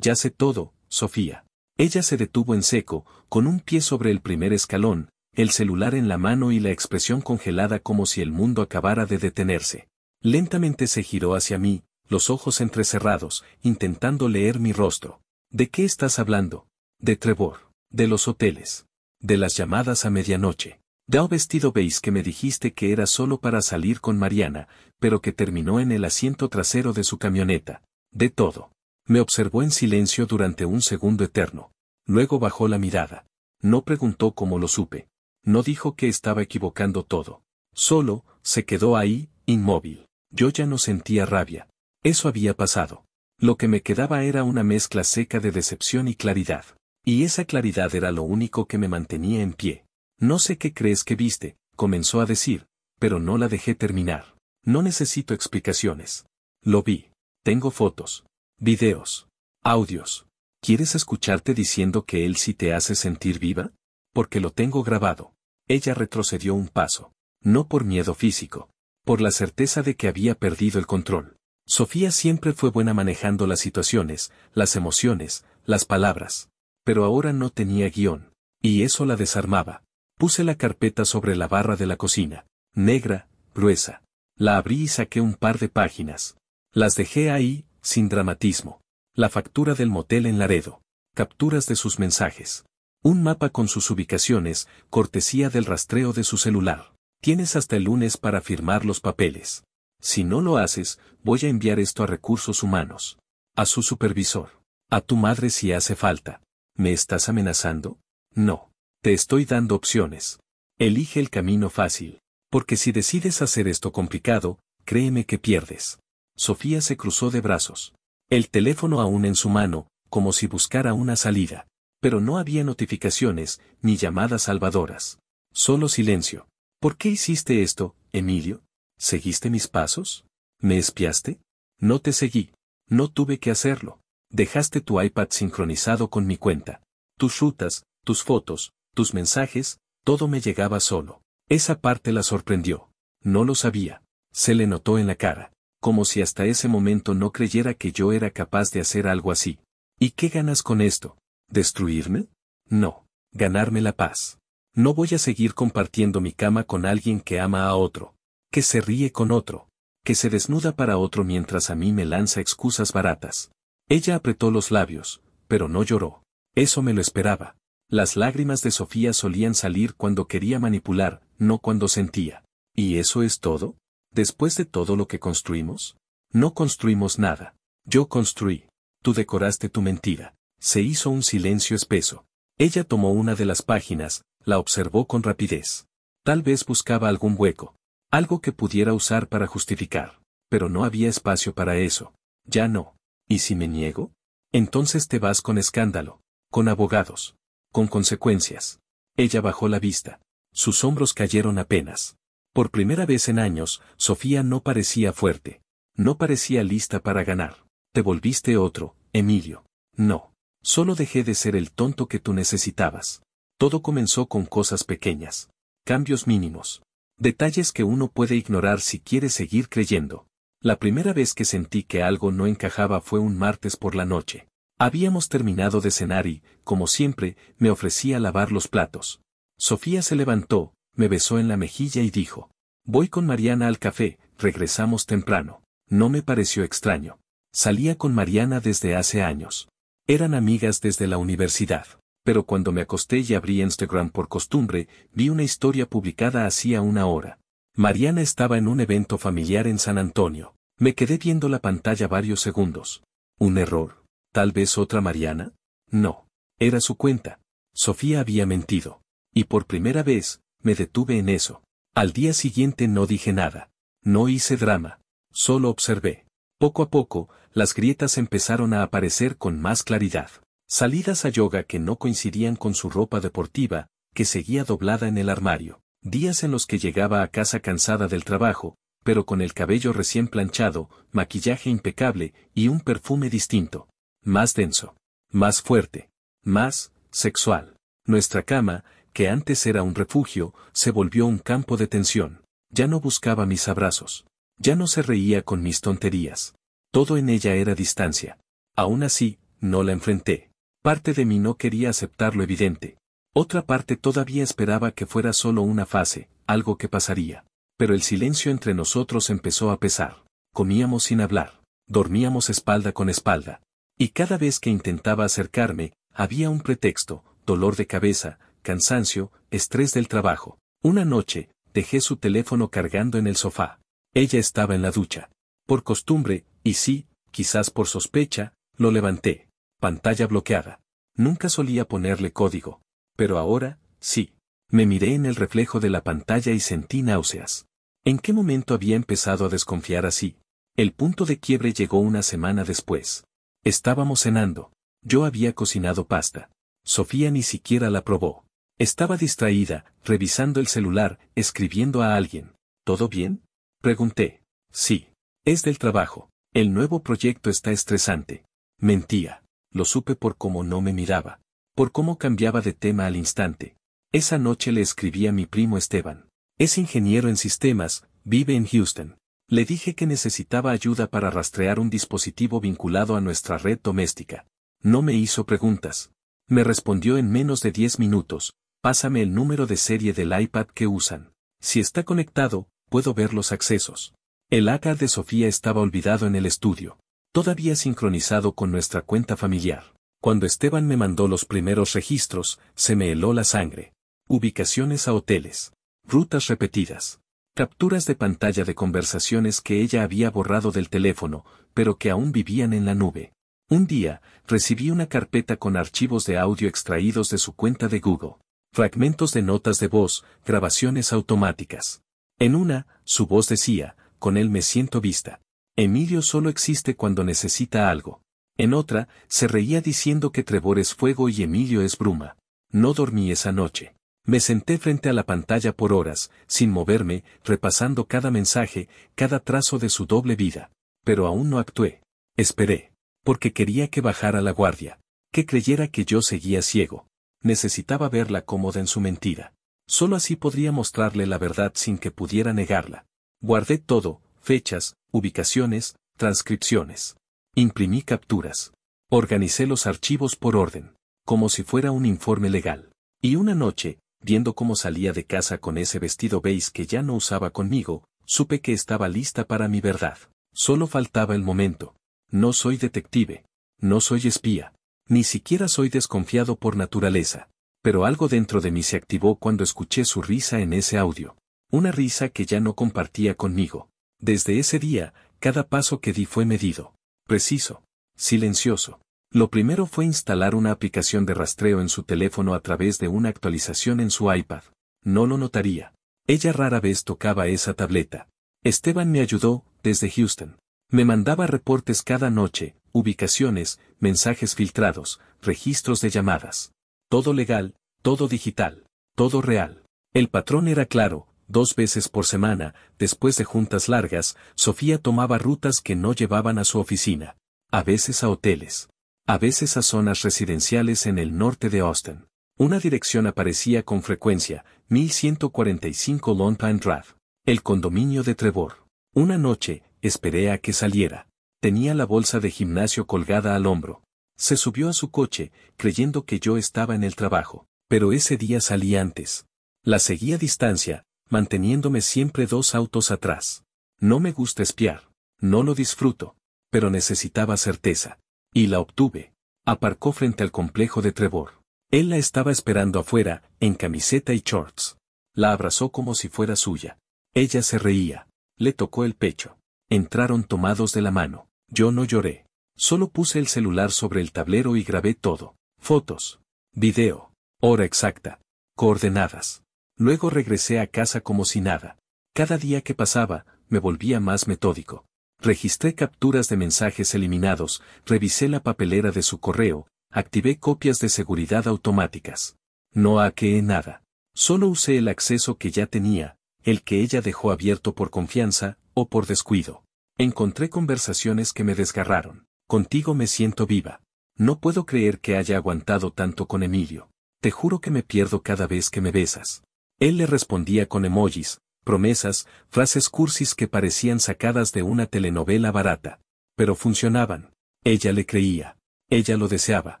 Ya sé todo, Sofía. Ella se detuvo en seco, con un pie sobre el primer escalón, el celular en la mano y la expresión congelada como si el mundo acabara de detenerse. Lentamente se giró hacia mí, los ojos entrecerrados, intentando leer mi rostro. ¿De qué estás hablando? De Trevor, de los hoteles, de las llamadas a medianoche. De un vestido beige que me dijiste que era solo para salir con Mariana, pero que terminó en el asiento trasero de su camioneta. De todo. Me observó en silencio durante un segundo eterno. Luego bajó la mirada. No preguntó cómo lo supe. No dijo que estaba equivocando todo. Solo, se quedó ahí, inmóvil. Yo ya no sentía rabia. Eso había pasado. Lo que me quedaba era una mezcla seca de decepción y claridad. Y esa claridad era lo único que me mantenía en pie. No sé qué crees que viste, comenzó a decir, pero no la dejé terminar. No necesito explicaciones. Lo vi. Tengo fotos, videos, audios. ¿Quieres escucharte diciendo que él sí te hace sentir viva? Porque lo tengo grabado. Ella retrocedió un paso. No por miedo físico. Por la certeza de que había perdido el control. Sofía siempre fue buena manejando las situaciones, las emociones, las palabras. Pero ahora no tenía guión. Y eso la desarmaba. Puse la carpeta sobre la barra de la cocina. Negra, gruesa. La abrí y saqué un par de páginas. Las dejé ahí, sin dramatismo. La factura del motel en Laredo. Capturas de sus mensajes. Un mapa con sus ubicaciones, cortesía del rastreo de su celular. Tienes hasta el lunes para firmar los papeles. Si no lo haces, voy a enviar esto a recursos humanos. A su supervisor. A tu madre si hace falta. ¿Me estás amenazando? No. Te estoy dando opciones. Elige el camino fácil. Porque si decides hacer esto complicado, créeme que pierdes. Sofía se cruzó de brazos. El teléfono aún en su mano, como si buscara una salida. Pero no había notificaciones, ni llamadas salvadoras. Solo silencio. ¿Por qué hiciste esto, Emilio? ¿Seguiste mis pasos? ¿Me espiaste? No te seguí. No tuve que hacerlo. Dejaste tu iPad sincronizado con mi cuenta. Tus rutas, tus fotos, tus mensajes, todo me llegaba solo. Esa parte la sorprendió. No lo sabía. Se le notó en la cara. Como si hasta ese momento no creyera que yo era capaz de hacer algo así. ¿Y qué ganas con esto? ¿Destruirme? No. Ganarme la paz. No voy a seguir compartiendo mi cama con alguien que ama a otro. Que se ríe con otro. Que se desnuda para otro mientras a mí me lanza excusas baratas. Ella apretó los labios, pero no lloró. Eso me lo esperaba. Las lágrimas de Sofía solían salir cuando quería manipular, no cuando sentía. ¿Y eso es todo? ¿Después de todo lo que construimos? No construimos nada. Yo construí. Tú decoraste tu mentira. Se hizo un silencio espeso. Ella tomó una de las páginas, la observó con rapidez. Tal vez buscaba algún hueco. Algo que pudiera usar para justificar. Pero no había espacio para eso. Ya no. ¿Y si me niego? Entonces te vas con escándalo. Con abogados. Con consecuencias. Ella bajó la vista. Sus hombros cayeron apenas. Por primera vez en años, Sofía no parecía fuerte. No parecía lista para ganar. Te volviste otro, Emilio. No. Solo dejé de ser el tonto que tú necesitabas. Todo comenzó con cosas pequeñas. Cambios mínimos. Detalles que uno puede ignorar si quiere seguir creyendo. La primera vez que sentí que algo no encajaba fue un martes por la noche. Habíamos terminado de cenar y, como siempre, me ofrecía lavar los platos. Sofía se levantó, me besó en la mejilla y dijo: voy con Mariana al café, regresamos temprano. No me pareció extraño. Salía con Mariana desde hace años. Eran amigas desde la universidad. Pero cuando me acosté y abrí Instagram por costumbre, vi una historia publicada hacía una hora. Mariana estaba en un evento familiar en San Antonio. Me quedé viendo la pantalla varios segundos. ¿Un error? ¿Tal vez otra Mariana? No. Era su cuenta. Sofía había mentido. Y por primera vez, me detuve en eso. Al día siguiente no dije nada. No hice drama. Solo observé. Poco a poco, las grietas empezaron a aparecer con más claridad. Salidas a yoga que no coincidían con su ropa deportiva, que seguía doblada en el armario. Días en los que llegaba a casa cansada del trabajo, pero con el cabello recién planchado, maquillaje impecable y un perfume distinto. Más denso. Más fuerte. Más sexual. Nuestra cama, que antes era un refugio, se volvió un campo de tensión. Ya no buscaba mis abrazos. Ya no se reía con mis tonterías. Todo en ella era distancia. Aún así, no la enfrenté. Parte de mí no quería aceptar lo evidente. Otra parte todavía esperaba que fuera solo una fase, algo que pasaría. Pero el silencio entre nosotros empezó a pesar. Comíamos sin hablar. Dormíamos espalda con espalda. Y cada vez que intentaba acercarme, había un pretexto: dolor de cabeza, cansancio, estrés del trabajo. Una noche, dejé su teléfono cargando en el sofá. Ella estaba en la ducha. Por costumbre, y sí, quizás por sospecha, lo levanté. Pantalla bloqueada. Nunca solía ponerle código. Pero ahora, sí. Me miré en el reflejo de la pantalla y sentí náuseas. ¿En qué momento había empezado a desconfiar así? El punto de quiebre llegó una semana después. Estábamos cenando. Yo había cocinado pasta. Sofía ni siquiera la probó. Estaba distraída, revisando el celular, escribiendo a alguien. ¿Todo bien?, pregunté. Sí. Es del trabajo. El nuevo proyecto está estresante. Mentía. Lo supe por cómo no me miraba. Por cómo cambiaba de tema al instante. Esa noche le escribí a mi primo Esteban. Es ingeniero en sistemas, vive en Houston. Le dije que necesitaba ayuda para rastrear un dispositivo vinculado a nuestra red doméstica. No me hizo preguntas. Me respondió en menos de 10 minutos. Pásame el número de serie del iPad que usan. Si está conectado, puedo ver los accesos. El iPad de Sofía estaba olvidado en el estudio. Todavía sincronizado con nuestra cuenta familiar. Cuando Esteban me mandó los primeros registros, se me heló la sangre. Ubicaciones a hoteles. Rutas repetidas. Capturas de pantalla de conversaciones que ella había borrado del teléfono, pero que aún vivían en la nube. Un día, recibí una carpeta con archivos de audio extraídos de su cuenta de Google. Fragmentos de notas de voz, grabaciones automáticas. En una, su voz decía: con él me siento vista. Emilio solo existe cuando necesita algo. En otra, se reía diciendo que Trevor es fuego y Emilio es bruma. No dormí esa noche. Me senté frente a la pantalla por horas, sin moverme, repasando cada mensaje, cada trazo de su doble vida. Pero aún no actué. Esperé. Porque quería que bajara la guardia. Que creyera que yo seguía ciego. Necesitaba verla cómoda en su mentira. Solo así podría mostrarle la verdad sin que pudiera negarla. Guardé todo: fechas, ubicaciones, transcripciones. Imprimí capturas. Organicé los archivos por orden, como si fuera un informe legal. Y una noche, viendo cómo salía de casa con ese vestido beige que ya no usaba conmigo, supe que estaba lista para mi verdad. Solo faltaba el momento. No soy detective. No soy espía. Ni siquiera soy desconfiado por naturaleza. Pero algo dentro de mí se activó cuando escuché su risa en ese audio. Una risa que ya no compartía conmigo. Desde ese día, cada paso que di fue medido. Preciso. Silencioso. Lo primero fue instalar una aplicación de rastreo en su teléfono a través de una actualización en su iPad. No lo notaría. Ella rara vez tocaba esa tableta. Esteban me ayudó, desde Houston. Me mandaba reportes cada noche, ubicaciones, mensajes filtrados, registros de llamadas. Todo legal, todo digital, todo real. El patrón era claro: 2 veces por semana, después de juntas largas, Sofía tomaba rutas que no llevaban a su oficina. A veces a hoteles. A veces a zonas residenciales en el norte de Austin. Una dirección aparecía con frecuencia: 1145 Lone Pine Drive. El condominio de Trevor. Una noche, esperé a que saliera. Tenía la bolsa de gimnasio colgada al hombro. Se subió a su coche, creyendo que yo estaba en el trabajo. Pero ese día salí antes. La seguí a distancia, manteniéndome siempre 2 autos atrás. No me gusta espiar. No lo disfruto. Pero necesitaba certeza. Y la obtuve. Aparcó frente al complejo de Trevor. Él la estaba esperando afuera, en camiseta y shorts. La abrazó como si fuera suya. Ella se reía. Le tocó el pecho. Entraron tomados de la mano. Yo no lloré. Solo puse el celular sobre el tablero y grabé todo. Fotos. Video. Hora exacta. Coordenadas. Luego regresé a casa como si nada. Cada día que pasaba, me volvía más metódico. Registré capturas de mensajes eliminados, revisé la papelera de su correo, activé copias de seguridad automáticas. No hackeé nada. Solo usé el acceso que ya tenía, el que ella dejó abierto por confianza, o por descuido. Encontré conversaciones que me desgarraron. Contigo me siento viva. No puedo creer que haya aguantado tanto con Emilio. Te juro que me pierdo cada vez que me besas. Él le respondía con emojis, promesas, frases cursis que parecían sacadas de una telenovela barata. Pero funcionaban. Ella le creía. Ella lo deseaba.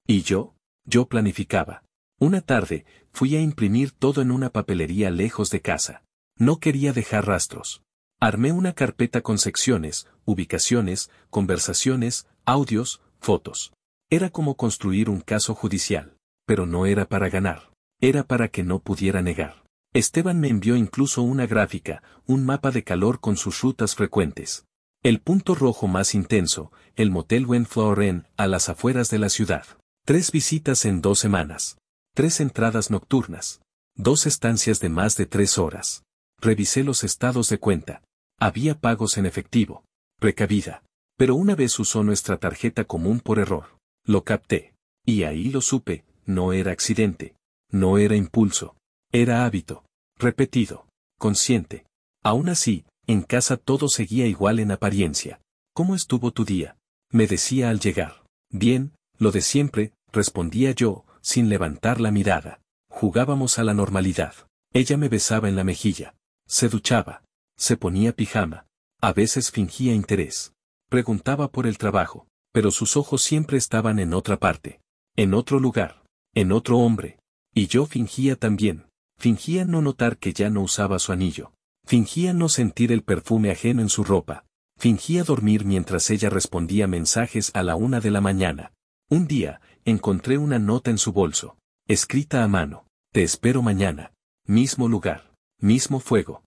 Y yo planificaba. Una tarde, fui a imprimir todo en una papelería lejos de casa. No quería dejar rastros. Armé una carpeta con secciones, ubicaciones, conversaciones, audios, fotos. Era como construir un caso judicial, pero no era para ganar. Era para que no pudiera negar. Esteban me envió incluso una gráfica, un mapa de calor con sus rutas frecuentes. El punto rojo más intenso, el motel Windflower Inn, a las afueras de la ciudad. 3 visitas en 2 semanas. 3 entradas nocturnas. 2 estancias de más de 3 horas. Revisé los estados de cuenta. Había pagos en efectivo. Precavida. Pero una vez usó nuestra tarjeta común por error. Lo capté. Y ahí lo supe, no era accidente. No era impulso. Era hábito. Repetido. Consciente. Aún así, en casa todo seguía igual en apariencia. ¿Cómo estuvo tu día? Me decía al llegar. Bien, lo de siempre, respondía yo, sin levantar la mirada. Jugábamos a la normalidad. Ella me besaba en la mejilla. Se duchaba. Se ponía pijama. A veces fingía interés. Preguntaba por el trabajo, pero sus ojos siempre estaban en otra parte. En otro lugar. En otro hombre. Y yo fingía también. Fingía no notar que ya no usaba su anillo. Fingía no sentir el perfume ajeno en su ropa. Fingía dormir mientras ella respondía mensajes a la 1 de la mañana. Un día, encontré una nota en su bolso. Escrita a mano. Te espero mañana. Mismo lugar. Mismo fuego.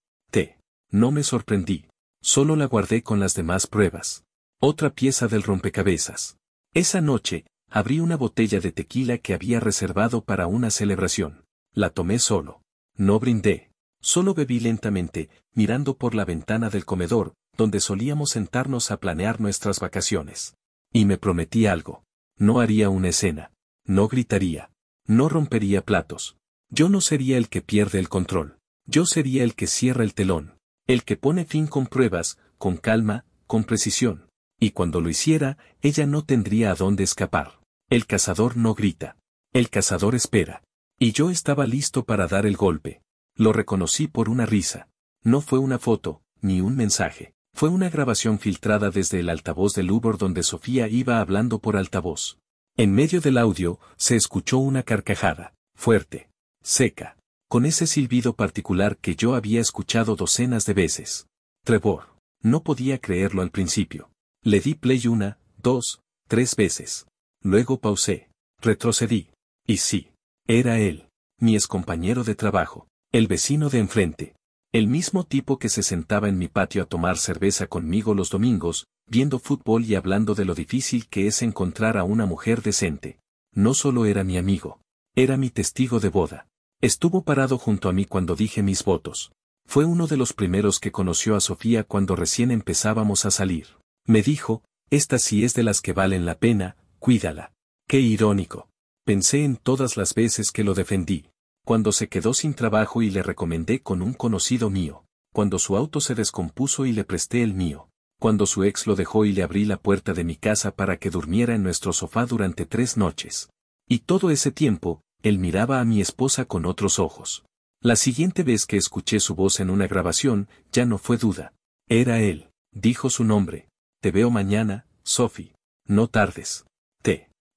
No me sorprendí. Solo la guardé con las demás pruebas. Otra pieza del rompecabezas. Esa noche, abrí una botella de tequila que había reservado para una celebración. La tomé solo. No brindé. Solo bebí lentamente, mirando por la ventana del comedor, donde solíamos sentarnos a planear nuestras vacaciones. Y me prometí algo. No haría una escena. No gritaría. No rompería platos. Yo no sería el que pierde el control. Yo sería el que cierra el telón. El que pone fin con pruebas, con calma, con precisión. Y cuando lo hiciera, ella no tendría a dónde escapar. El cazador no grita. El cazador espera. Y yo estaba listo para dar el golpe. Lo reconocí por una risa. No fue una foto, ni un mensaje. Fue una grabación filtrada desde el altavoz del Uber donde Sofía iba hablando por altavoz. En medio del audio, se escuchó una carcajada, fuerte, seca, con ese silbido particular que yo había escuchado docenas de veces. Trevor. No podía creerlo al principio. Le di play 1, 2, 3 veces. Luego pausé. Retrocedí. Y sí. Era él. Mi excompañero de trabajo. El vecino de enfrente. El mismo tipo que se sentaba en mi patio a tomar cerveza conmigo los domingos, viendo fútbol y hablando de lo difícil que es encontrar a una mujer decente. No solo era mi amigo. Era mi testigo de boda. Estuvo parado junto a mí cuando dije mis votos. Fue uno de los primeros que conoció a Sofía cuando recién empezábamos a salir. Me dijo, esta sí es de las que valen la pena, cuídala. Qué irónico. Pensé en todas las veces que lo defendí. Cuando se quedó sin trabajo y le recomendé con un conocido mío. Cuando su auto se descompuso y le presté el mío. Cuando su ex lo dejó y le abrí la puerta de mi casa para que durmiera en nuestro sofá durante 3 noches. Y todo ese tiempo, él miraba a mi esposa con otros ojos. La siguiente vez que escuché su voz en una grabación, ya no fue duda. Era él. Dijo su nombre. Te veo mañana, Sophie. No tardes.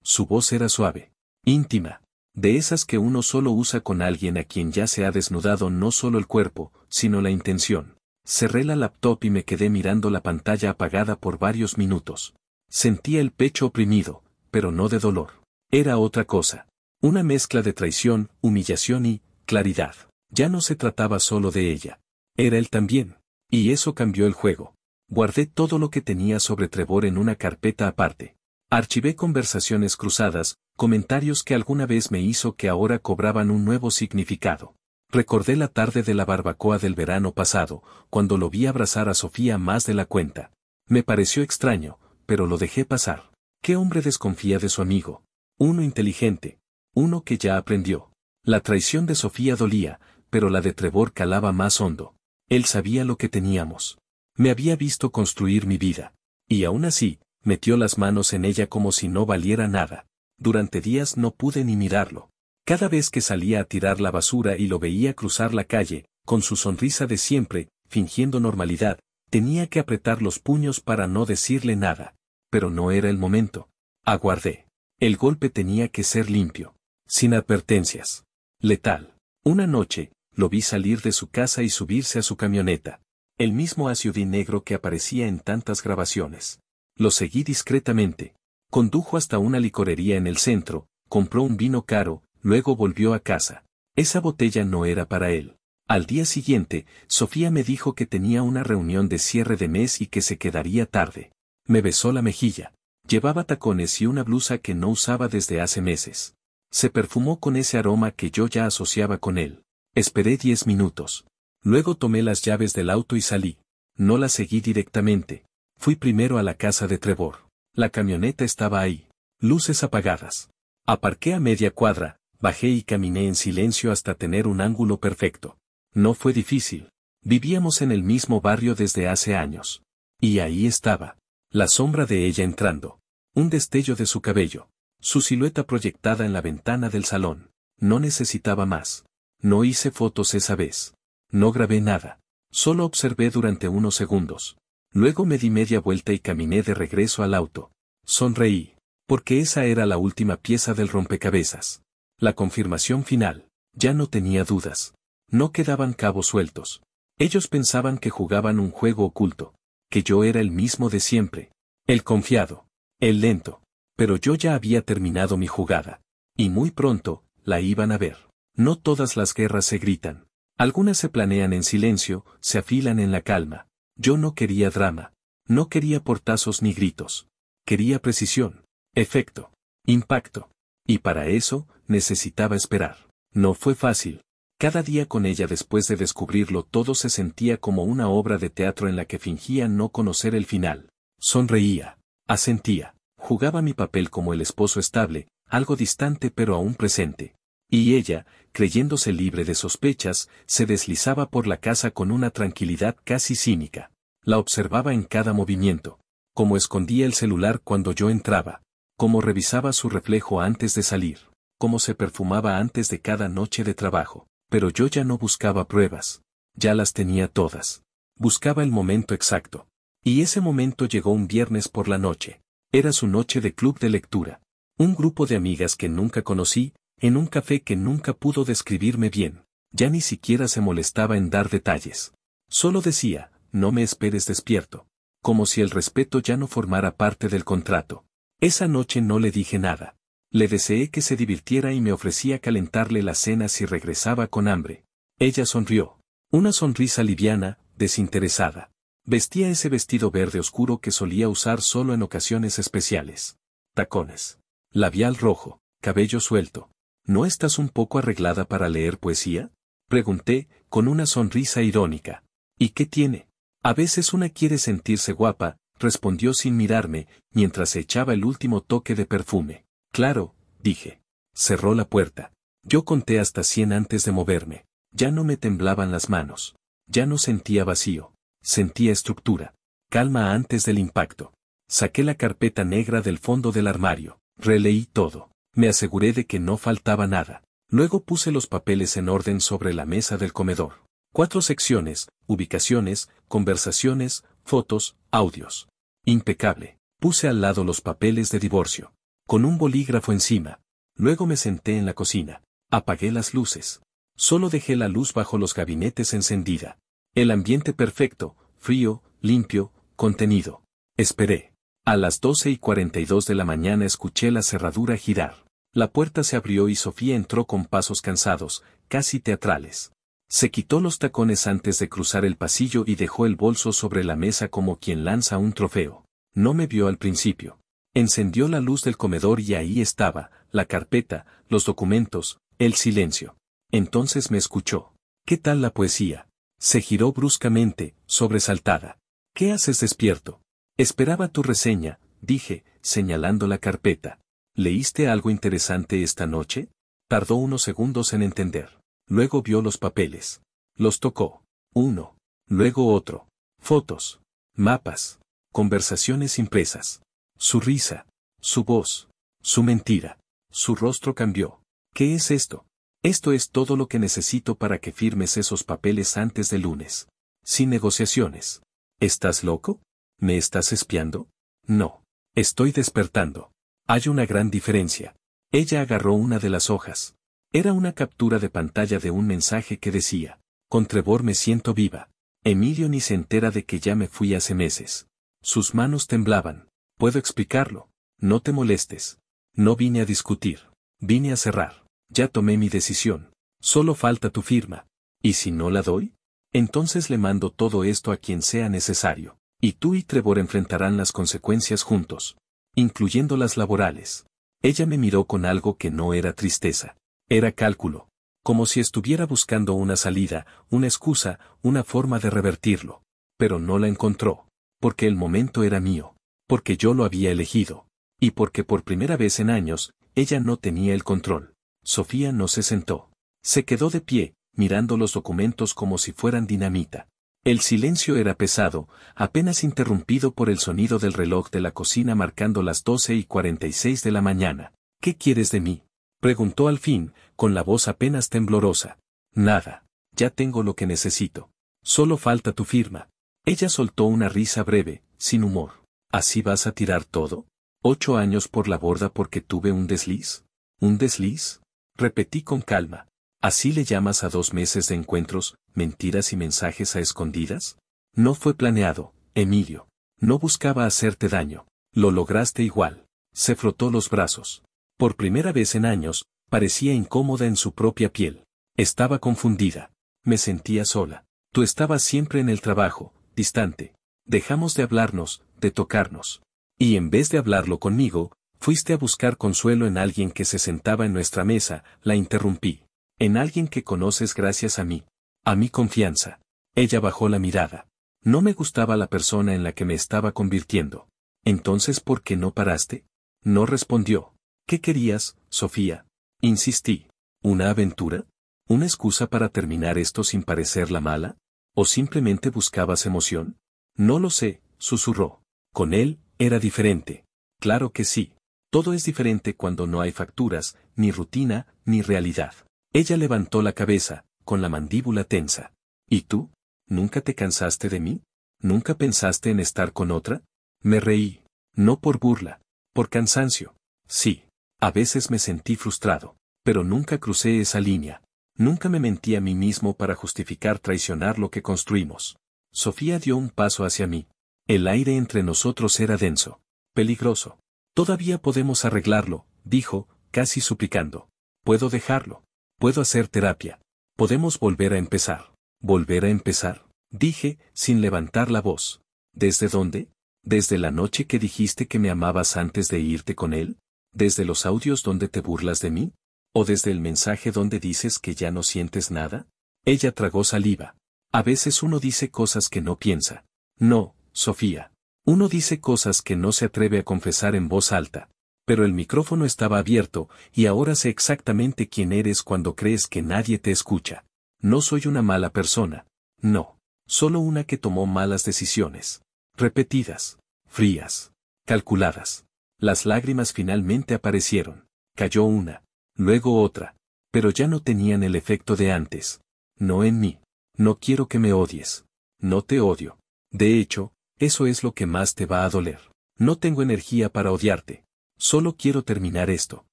Su voz era suave. Íntima. De esas que uno solo usa con alguien a quien ya se ha desnudado no solo el cuerpo, sino la intención. Cerré la laptop y me quedé mirando la pantalla apagada por varios minutos. Sentía el pecho oprimido, pero no de dolor. Era otra cosa. Una mezcla de traición, humillación y claridad. Ya no se trataba solo de ella. Era él también. Y eso cambió el juego. Guardé todo lo que tenía sobre Trevor en una carpeta aparte. Archivé conversaciones cruzadas, comentarios que alguna vez me hizo que ahora cobraban un nuevo significado. Recordé la tarde de la barbacoa del verano pasado, cuando lo vi abrazar a Sofía más de la cuenta. Me pareció extraño, pero lo dejé pasar. ¿Qué hombre desconfía de su amigo? Uno inteligente. Uno que ya aprendió. La traición de Sofía dolía, pero la de Trevor calaba más hondo. Él sabía lo que teníamos. Me había visto construir mi vida. Y aún así, metió las manos en ella como si no valiera nada. Durante días no pude ni mirarlo. Cada vez que salía a tirar la basura y lo veía cruzar la calle, con su sonrisa de siempre, fingiendo normalidad, tenía que apretar los puños para no decirle nada. Pero no era el momento. Aguardé. El golpe tenía que ser limpio. Sin advertencias. Letal. Una noche, lo vi salir de su casa y subirse a su camioneta. El mismo SUV negro que aparecía en tantas grabaciones. Lo seguí discretamente. Condujo hasta una licorería en el centro, compró un vino caro, luego volvió a casa. Esa botella no era para él. Al día siguiente, Sofía me dijo que tenía una reunión de cierre de mes y que se quedaría tarde. Me besó la mejilla. Llevaba tacones y una blusa que no usaba desde hace meses. Se perfumó con ese aroma que yo ya asociaba con él. Esperé 10 minutos. Luego tomé las llaves del auto y salí. No la seguí directamente. Fui primero a la casa de Trevor. La camioneta estaba ahí. Luces apagadas. Aparqué a media cuadra, bajé y caminé en silencio hasta tener un ángulo perfecto. No fue difícil. Vivíamos en el mismo barrio desde hace años. Y ahí estaba. La sombra de ella entrando. Un destello de su cabello. Su silueta proyectada en la ventana del salón. No necesitaba más. No hice fotos esa vez. No grabé nada. Solo observé durante unos segundos. Luego me di media vuelta y caminé de regreso al auto. Sonreí. Porque esa era la última pieza del rompecabezas. La confirmación final. Ya no tenía dudas. No quedaban cabos sueltos. Ellos pensaban que jugaban un juego oculto. Que yo era el mismo de siempre. El confiado. El lento. Pero yo ya había terminado mi jugada. Y muy pronto, la iban a ver. No todas las guerras se gritan. Algunas se planean en silencio, se afilan en la calma. Yo no quería drama. No quería portazos ni gritos. Quería precisión. Efecto. Impacto. Y para eso, necesitaba esperar. No fue fácil. Cada día con ella después de descubrirlo todo se sentía como una obra de teatro en la que fingía no conocer el final. Sonreía. Asentía. Jugaba mi papel como el esposo estable, algo distante pero aún presente. Y ella, creyéndose libre de sospechas, se deslizaba por la casa con una tranquilidad casi cínica. La observaba en cada movimiento. Cómo escondía el celular cuando yo entraba. Cómo revisaba su reflejo antes de salir. Cómo se perfumaba antes de cada noche de trabajo. Pero yo ya no buscaba pruebas. Ya las tenía todas. Buscaba el momento exacto. Y ese momento llegó un viernes por la noche. Era su noche de club de lectura. Un grupo de amigas que nunca conocí, en un café que nunca pudo describirme bien. Ya ni siquiera se molestaba en dar detalles. Solo decía, no me esperes despierto. Como si el respeto ya no formara parte del contrato. Esa noche no le dije nada. Le deseé que se divirtiera y me ofrecía calentarle la cena si regresaba con hambre. Ella sonrió. Una sonrisa liviana, desinteresada. Vestía ese vestido verde oscuro que solía usar solo en ocasiones especiales. Tacones. Labial rojo, cabello suelto. ¿No estás un poco arreglada para leer poesía? Pregunté, con una sonrisa irónica. ¿Y qué tiene? A veces una quiere sentirse guapa, respondió sin mirarme, mientras echaba el último toque de perfume. Claro, dije. Cerró la puerta. Yo conté hasta 100 antes de moverme. Ya no me temblaban las manos. Ya no sentía vacío. Sentía estructura. Calma antes del impacto. Saqué la carpeta negra del fondo del armario. Releí todo. Me aseguré de que no faltaba nada. Luego puse los papeles en orden sobre la mesa del comedor. 4 secciones, ubicaciones, conversaciones, fotos, audios. Impecable. Puse al lado los papeles de divorcio. Con un bolígrafo encima. Luego me senté en la cocina. Apagué las luces. Solo dejé la luz bajo los gabinetes encendida. El ambiente perfecto, frío, limpio, contenido. Esperé. A las 12:42 de la mañana escuché la cerradura girar. La puerta se abrió y Sofía entró con pasos cansados, casi teatrales. Se quitó los tacones antes de cruzar el pasillo y dejó el bolso sobre la mesa como quien lanza un trofeo. No me vio al principio. Encendió la luz del comedor y ahí estaba, la carpeta, los documentos, el silencio. Entonces me escuchó. ¿Qué tal la poesía? Se giró bruscamente, sobresaltada. ¿Qué haces despierto? Esperaba tu reseña, dije, señalando la carpeta. ¿Leíste algo interesante esta noche? Tardó unos segundos en entender. Luego vio los papeles. Los tocó. Uno. Luego otro. Fotos. Mapas. Conversaciones impresas. Su risa. Su voz. Su mentira. Su rostro cambió. ¿Qué es esto? Esto es todo lo que necesito para que firmes esos papeles antes del lunes. Sin negociaciones. ¿Estás loco? ¿Me estás espiando? No. Estoy despertando. Hay una gran diferencia. Ella agarró una de las hojas. Era una captura de pantalla de un mensaje que decía: con Trevor me siento viva. Emilio ni se entera de que ya me fui hace meses. Sus manos temblaban. Puedo explicarlo. No te molestes. No vine a discutir. Vine a cerrar. Ya tomé mi decisión. Solo falta tu firma. ¿Y si no la doy? Entonces le mando todo esto a quien sea necesario. Y tú y Trevor enfrentarán las consecuencias juntos, incluyendo las laborales. Ella me miró con algo que no era tristeza. Era cálculo. Como si estuviera buscando una salida, una excusa, una forma de revertirlo. Pero no la encontró. Porque el momento era mío. Porque yo lo había elegido. Y porque por primera vez en años, ella no tenía el control. Sofía no se sentó. Se quedó de pie, mirando los documentos como si fueran dinamita. El silencio era pesado, apenas interrumpido por el sonido del reloj de la cocina marcando las 12:46 de la mañana. ¿Qué quieres de mí?, preguntó al fin, con la voz apenas temblorosa. Nada. Ya tengo lo que necesito. Solo falta tu firma. Ella soltó una risa breve, sin humor. ¿Así vas a tirar todo? 8 años por la borda porque tuve un desliz. ¿Un desliz? Repetí con calma. ¿Así le llamas a 2 meses de encuentros, mentiras y mensajes a escondidas? No fue planeado, Emilio. No buscaba hacerte daño. Lo lograste igual. Se frotó los brazos. Por primera vez en años, parecía incómoda en su propia piel. Estaba confundida. Me sentía sola. Tú estabas siempre en el trabajo, distante. Dejamos de hablarnos, de tocarnos. Y en vez de hablarlo conmigo, fuiste a buscar consuelo en alguien que se sentaba en nuestra mesa, la interrumpí. En alguien que conoces gracias a mí. A mi confianza. Ella bajó la mirada. No me gustaba la persona en la que me estaba convirtiendo. Entonces, ¿por qué no paraste? No respondió. ¿Qué querías, Sofía? Insistí. ¿Una aventura? ¿Una excusa para terminar esto sin parecer la mala? ¿O simplemente buscabas emoción? No lo sé, susurró. Con él, era diferente. Claro que sí. Todo es diferente cuando no hay facturas, ni rutina, ni realidad. Ella levantó la cabeza, con la mandíbula tensa. ¿Y tú? ¿Nunca te cansaste de mí? ¿Nunca pensaste en estar con otra? Me reí. No por burla. Por cansancio. Sí. A veces me sentí frustrado. Pero nunca crucé esa línea. Nunca me mentí a mí mismo para justificar traicionar lo que construimos. Sofía dio un paso hacia mí. El aire entre nosotros era denso. Peligroso. Todavía podemos arreglarlo, dijo, casi suplicando. Puedo dejarlo. Puedo hacer terapia. Podemos volver a empezar. ¿Volver a empezar? Dije, sin levantar la voz. ¿Desde dónde? ¿Desde la noche que dijiste que me amabas antes de irte con él? ¿Desde los audios donde te burlas de mí? ¿O desde el mensaje donde dices que ya no sientes nada? Ella tragó saliva. A veces uno dice cosas que no piensa. No, Sofía. Uno dice cosas que no se atreve a confesar en voz alta. Pero el micrófono estaba abierto, y ahora sé exactamente quién eres cuando crees que nadie te escucha. No soy una mala persona. No. Solo una que tomó malas decisiones. Repetidas. Frías. Calculadas. Las lágrimas finalmente aparecieron. Cayó una. Luego otra. Pero ya no tenían el efecto de antes. No en mí. No quiero que me odies. No te odio. De hecho, eso es lo que más te va a doler. No tengo energía para odiarte. Solo quiero terminar esto.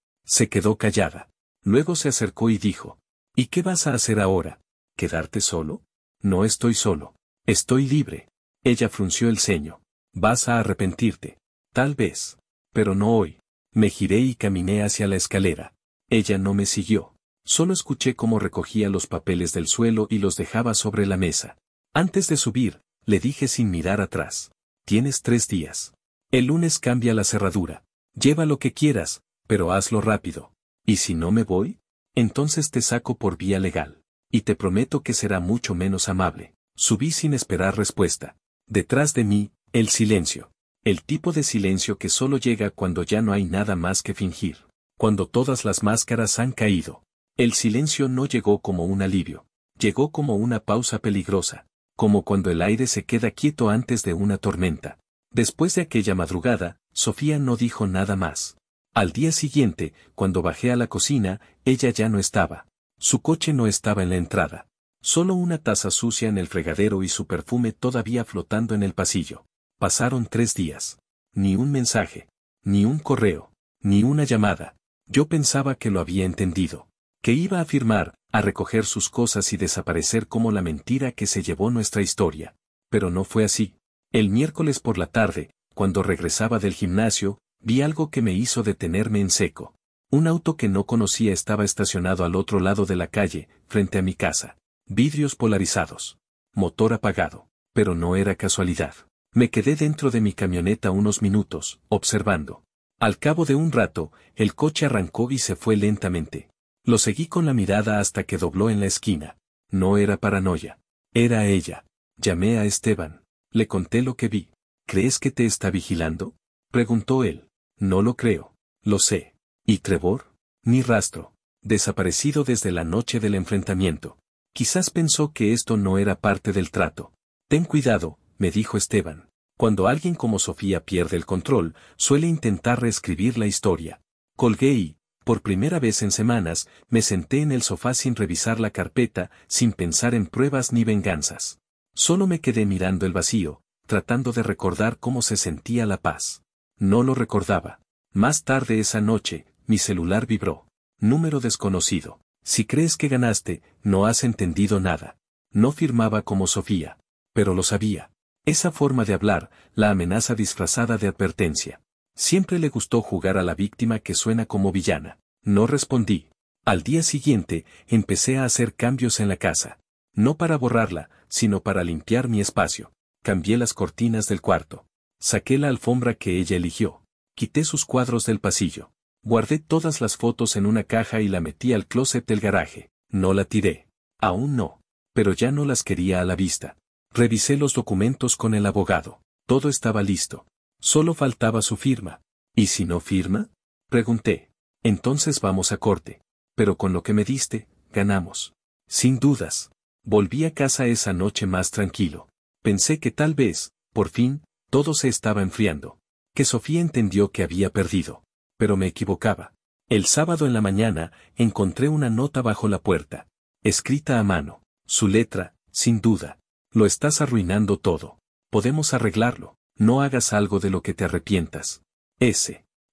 Se quedó callada. Luego se acercó y dijo. ¿Y qué vas a hacer ahora? ¿Quedarte solo? No estoy solo. Estoy libre. Ella frunció el ceño. Vas a arrepentirte. Tal vez. Pero no hoy. Me giré y caminé hacia la escalera. Ella no me siguió. Solo escuché cómo recogía los papeles del suelo y los dejaba sobre la mesa. Antes de subir, le dije sin mirar atrás. Tienes 3 días. El lunes cambia la cerradura. Lleva lo que quieras, pero hazlo rápido. ¿Y si no me voy? Entonces te saco por vía legal. Y te prometo que será mucho menos amable. Subí sin esperar respuesta. Detrás de mí, el silencio. El tipo de silencio que solo llega cuando ya no hay nada más que fingir. Cuando todas las máscaras han caído. El silencio no llegó como un alivio. Llegó como una pausa peligrosa. Como cuando el aire se queda quieto antes de una tormenta. Después de aquella madrugada, Sofía no dijo nada más. Al día siguiente, cuando bajé a la cocina, ella ya no estaba. Su coche no estaba en la entrada. Solo una taza sucia en el fregadero y su perfume todavía flotando en el pasillo. Pasaron 3 días. Ni un mensaje. Ni un correo. Ni una llamada. Yo pensaba que lo había entendido. Que iba a firmar, a recoger sus cosas y desaparecer como la mentira que se llevó nuestra historia. Pero no fue así. El miércoles por la tarde, cuando regresaba del gimnasio, vi algo que me hizo detenerme en seco. Un auto que no conocía estaba estacionado al otro lado de la calle, frente a mi casa. Vidrios polarizados. Motor apagado. Pero no era casualidad. Me quedé dentro de mi camioneta unos minutos, observando. Al cabo de un rato, el coche arrancó y se fue lentamente. Lo seguí con la mirada hasta que dobló en la esquina. No era paranoia. Era ella. Llamé a Esteban. Le conté lo que vi. ¿Crees que te está vigilando? Preguntó él. No lo creo. Lo sé. ¿Y Trevor? Ni rastro. Desaparecido desde la noche del enfrentamiento. Quizás pensó que esto no era parte del trato. Ten cuidado, me dijo Esteban. Cuando alguien como Sofía pierde el control, suele intentar reescribir la historia. Colgué y, por primera vez en semanas, me senté en el sofá sin revisar la carpeta, sin pensar en pruebas ni venganzas. Solo me quedé mirando el vacío, tratando de recordar cómo se sentía la paz. No lo recordaba. Más tarde esa noche, mi celular vibró. Número desconocido. Si crees que ganaste, no has entendido nada. No firmaba como Sofía. Pero lo sabía. Esa forma de hablar, la amenaza disfrazada de advertencia. Siempre le gustó jugar a la víctima que suena como villana. No respondí. Al día siguiente, empecé a hacer cambios en la casa. No para borrarla, sino para limpiar mi espacio. Cambié las cortinas del cuarto. Saqué la alfombra que ella eligió. Quité sus cuadros del pasillo. Guardé todas las fotos en una caja y la metí al closet del garaje. No la tiré. Aún no. Pero ya no las quería a la vista. Revisé los documentos con el abogado. Todo estaba listo. Solo faltaba su firma. ¿Y si no firma? Pregunté. Entonces vamos a corte. Pero con lo que me diste, ganamos. Sin dudas. Volví a casa esa noche más tranquilo. Pensé que tal vez, por fin, todo se estaba enfriando. Que Sofía entendió que había perdido. Pero me equivocaba. El sábado en la mañana, encontré una nota bajo la puerta. Escrita a mano. Su letra, sin duda. Lo estás arruinando todo. Podemos arreglarlo. No hagas algo de lo que te arrepientas.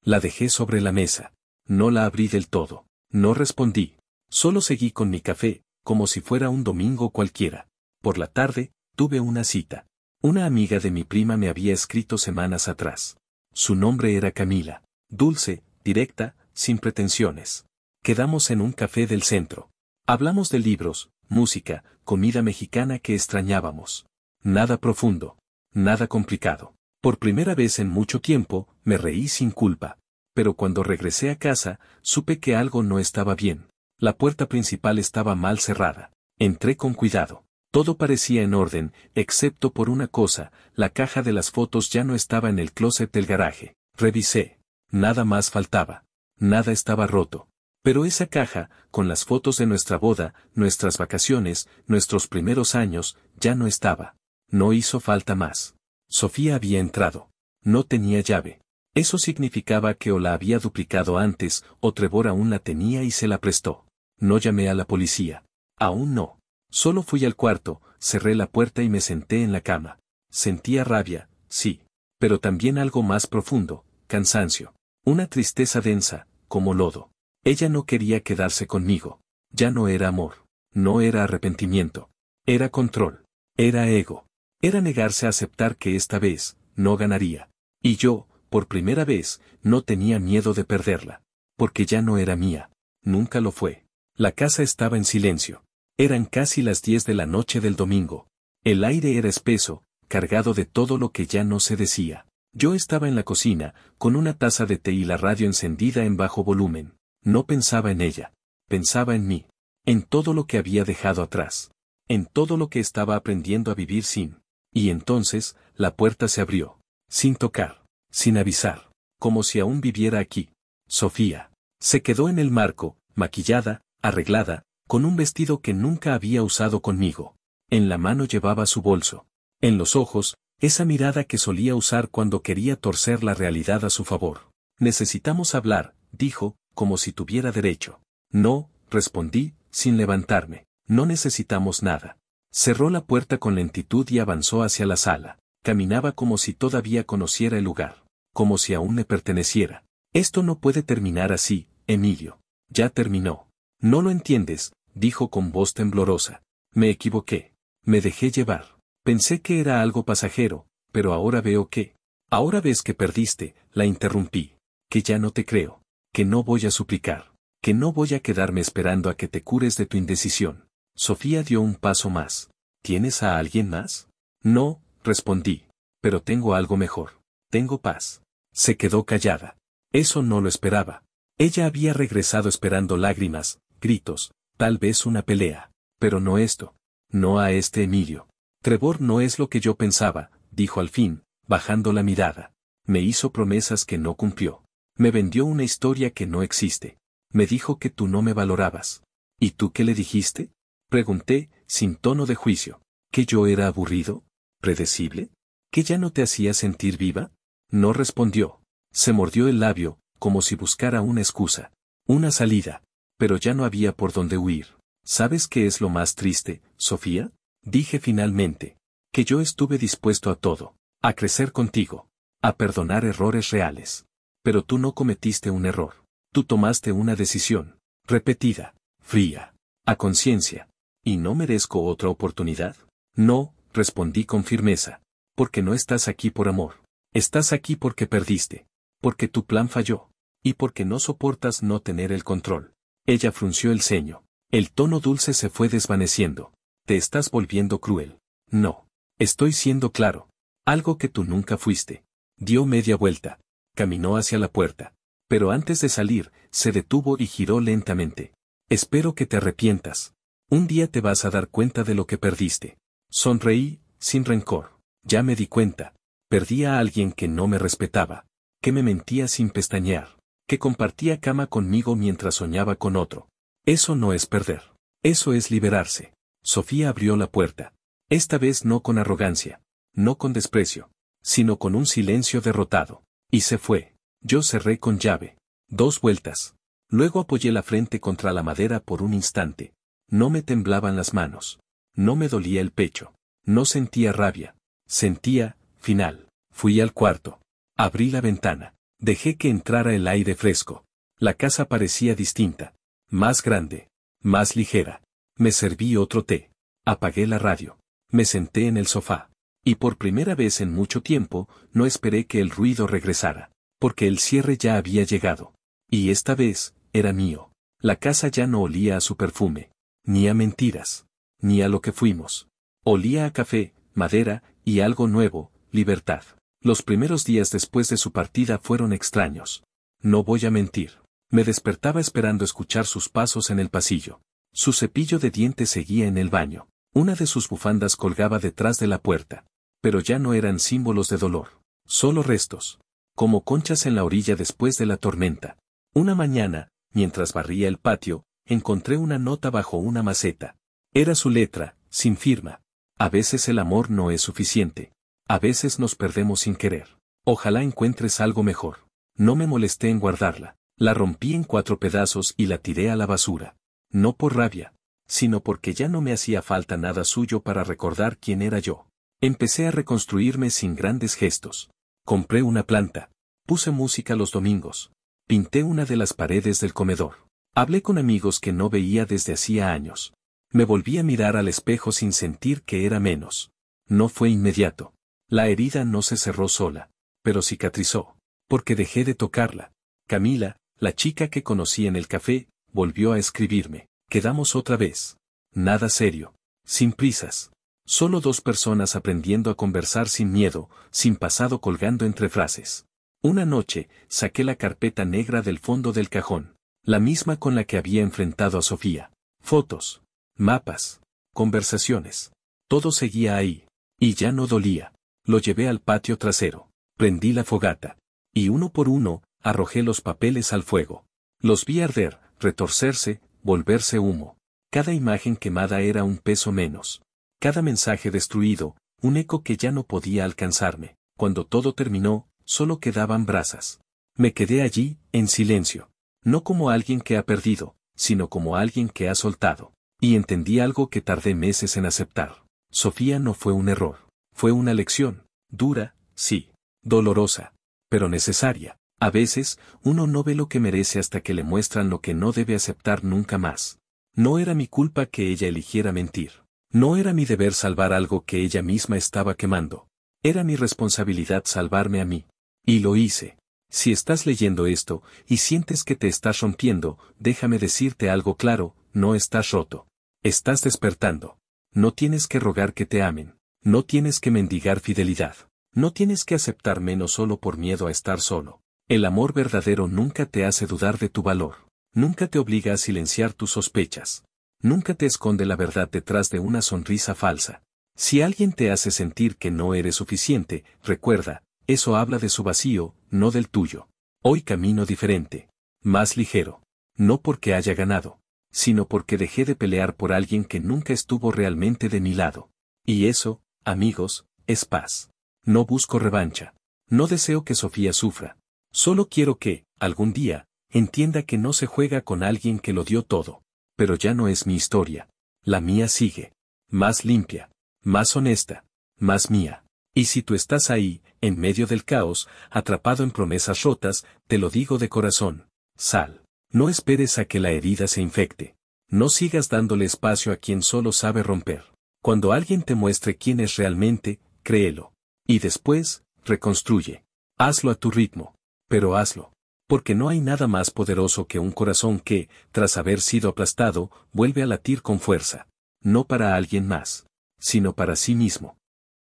La dejé sobre la mesa. No la abrí del todo. No respondí. Solo seguí con mi café, como si fuera un domingo cualquiera. Por la tarde, tuve una cita. Una amiga de mi prima me había escrito semanas atrás. Su nombre era Camila. Dulce, directa, sin pretensiones. Quedamos en un café del centro. Hablamos de libros, música, comida mexicana que extrañábamos. Nada profundo. Nada complicado. Por primera vez en mucho tiempo, me reí sin culpa. Pero cuando regresé a casa, supe que algo no estaba bien. La puerta principal estaba mal cerrada. Entré con cuidado. Todo parecía en orden, excepto por una cosa, la caja de las fotos ya no estaba en el closet del garaje. Revisé. Nada más faltaba. Nada estaba roto. Pero esa caja, con las fotos de nuestra boda, nuestras vacaciones, nuestros primeros años, ya no estaba. No hizo falta más. Sofía había entrado. No tenía llave. Eso significaba que o la había duplicado antes, o Trevor aún la tenía y se la prestó. No llamé a la policía. Aún no. Solo fui al cuarto, cerré la puerta y me senté en la cama. Sentía rabia, sí. Pero también algo más profundo, cansancio. Una tristeza densa, como lodo. Ella no quería quedarse conmigo. Ya no era amor. No era arrepentimiento. Era control. Era ego. Era negarse a aceptar que esta vez, no ganaría. Y yo, por primera vez, no tenía miedo de perderla. Porque ya no era mía. Nunca lo fue. La casa estaba en silencio. Eran casi las 10 de la noche del domingo. El aire era espeso, cargado de todo lo que ya no se decía. Yo estaba en la cocina, con una taza de té y la radio encendida en bajo volumen. No pensaba en ella. Pensaba en mí. En todo lo que había dejado atrás. En todo lo que estaba aprendiendo a vivir sin. Y entonces, la puerta se abrió. Sin tocar. Sin avisar. Como si aún viviera aquí. Sofía. Se quedó en el marco, maquillada, arreglada, con un vestido que nunca había usado conmigo. En la mano llevaba su bolso. En los ojos, esa mirada que solía usar cuando quería torcer la realidad a su favor. Necesitamos hablar, dijo, como si tuviera derecho. No, respondí, sin levantarme. No necesitamos nada. Cerró la puerta con lentitud y avanzó hacia la sala. Caminaba como si todavía conociera el lugar. Como si aún me perteneciera. Esto no puede terminar así, Emilio. Ya terminó. No lo entiendes, dijo con voz temblorosa. Me equivoqué. Me dejé llevar. Pensé que era algo pasajero, pero ahora veo que... Ahora ves que perdiste, la interrumpí. Que ya no te creo. Que no voy a suplicar. Que no voy a quedarme esperando a que te cures de tu indecisión. Sofía dio un paso más. ¿Tienes a alguien más? No, respondí. Pero tengo algo mejor. Tengo paz. Se quedó callada. Eso no lo esperaba. Ella había regresado esperando lágrimas, gritos, tal vez una pelea. Pero no esto. No a este Emilio. Trevor no es lo que yo pensaba, dijo al fin, bajando la mirada. Me hizo promesas que no cumplió. Me vendió una historia que no existe. Me dijo que tú no me valorabas. ¿Y tú qué le dijiste? Pregunté, sin tono de juicio. ¿Que yo era aburrido? ¿Predecible? ¿Que ya no te hacía sentir viva? No respondió. Se mordió el labio, como si buscara una excusa. Una salida. Pero ya no había por dónde huir. ¿Sabes qué es lo más triste, Sofía? Dije finalmente. Que yo estuve dispuesto a todo. A crecer contigo. A perdonar errores reales. Pero tú no cometiste un error. Tú tomaste una decisión. Repetida. Fría. A conciencia. ¿Y no merezco otra oportunidad? No, respondí con firmeza. Porque no estás aquí por amor. Estás aquí porque perdiste. Porque tu plan falló. Y porque no soportas no tener el control. Ella frunció el ceño. El tono dulce se fue desvaneciendo. Te estás volviendo cruel. No. Estoy siendo claro. Algo que tú nunca fuiste. Dio media vuelta. Caminó hacia la puerta. Pero antes de salir, se detuvo y giró lentamente. Espero que te arrepientas. Un día te vas a dar cuenta de lo que perdiste. Sonreí, sin rencor. Ya me di cuenta. Perdí a alguien que no me respetaba. Que me mentía sin pestañear. Que compartía cama conmigo mientras soñaba con otro. Eso no es perder. Eso es liberarse. Sofía abrió la puerta. Esta vez no con arrogancia. No con desprecio. Sino con un silencio derrotado. Y se fue. Yo cerré con llave. 2 vueltas. Luego apoyé la frente contra la madera por un instante. No me temblaban las manos. No me dolía el pecho. No sentía rabia. Sentía, final. Fui al cuarto. Abrí la ventana. Dejé que entrara el aire fresco. La casa parecía distinta. Más grande. Más ligera. Me serví otro té. Apagué la radio. Me senté en el sofá. Y por primera vez en mucho tiempo, no esperé que el ruido regresara. Porque el cierre ya había llegado. Y esta vez, era mío. La casa ya no olía a su perfume. Ni a mentiras. Ni a lo que fuimos. Olía a café, madera, y algo nuevo, libertad. Los primeros días después de su partida fueron extraños. No voy a mentir. Me despertaba esperando escuchar sus pasos en el pasillo. Su cepillo de dientes seguía en el baño. Una de sus bufandas colgaba detrás de la puerta. Pero ya no eran símbolos de dolor. Solo restos. Como conchas en la orilla después de la tormenta. Una mañana, mientras barría el patio, encontré una nota bajo una maceta. Era su letra, sin firma. A veces el amor no es suficiente. A veces nos perdemos sin querer. Ojalá encuentres algo mejor. No me molesté en guardarla. La rompí en 4 pedazos y la tiré a la basura. No por rabia, sino porque ya no me hacía falta nada suyo para recordar quién era yo. Empecé a reconstruirme sin grandes gestos. Compré una planta. Puse música los domingos. Pinté una de las paredes del comedor. Hablé con amigos que no veía desde hacía años. Me volví a mirar al espejo sin sentir que era menos. No fue inmediato. La herida no se cerró sola, pero cicatrizó, porque dejé de tocarla. Camila, la chica que conocí en el café, volvió a escribirme. Quedamos otra vez. Nada serio. Sin prisas. Solo 2 personas aprendiendo a conversar sin miedo, sin pasado colgando entre frases. Una noche, saqué la carpeta negra del fondo del cajón. La misma con la que había enfrentado a Sofía. Fotos. Mapas. Conversaciones. Todo seguía ahí. Y ya no dolía. Lo llevé al patio trasero. Prendí la fogata. Y uno por uno, arrojé los papeles al fuego. Los vi arder, retorcerse, volverse humo. Cada imagen quemada era un peso menos. Cada mensaje destruido, un eco que ya no podía alcanzarme. Cuando todo terminó, solo quedaban brasas. Me quedé allí, en silencio. No como alguien que ha perdido, sino como alguien que ha soltado. Y entendí algo que tardé meses en aceptar. Sofía no fue un error. Fue una lección. Dura, sí. Dolorosa. Pero necesaria. A veces, uno no ve lo que merece hasta que le muestran lo que no debe aceptar nunca más. No era mi culpa que ella eligiera mentir. No era mi deber salvar algo que ella misma estaba quemando. Era mi responsabilidad salvarme a mí. Y lo hice. Si estás leyendo esto, y sientes que te estás rompiendo, déjame decirte algo claro, no estás roto. Estás despertando. No tienes que rogar que te amen. No tienes que mendigar fidelidad. No tienes que aceptar menos solo por miedo a estar solo. El amor verdadero nunca te hace dudar de tu valor. Nunca te obliga a silenciar tus sospechas. Nunca te esconde la verdad detrás de una sonrisa falsa. Si alguien te hace sentir que no eres suficiente, recuerda, eso habla de su vacío, no del tuyo. Hoy camino diferente. Más ligero. No porque haya ganado, sino porque dejé de pelear por alguien que nunca estuvo realmente de mi lado. Y eso, amigos, es paz. No busco revancha. No deseo que Sofía sufra. Solo quiero que, algún día, entienda que no se juega con alguien que lo dio todo. Pero ya no es mi historia. La mía sigue. Más limpia. Más honesta. Más mía. Y si tú estás ahí, en medio del caos, atrapado en promesas rotas, te lo digo de corazón. Sal. No esperes a que la herida se infecte. No sigas dándole espacio a quien solo sabe romper. Cuando alguien te muestre quién es realmente, créelo. Y después, reconstruye. Hazlo a tu ritmo. Pero hazlo. Porque no hay nada más poderoso que un corazón que, tras haber sido aplastado, vuelve a latir con fuerza. No para alguien más, sino para sí mismo.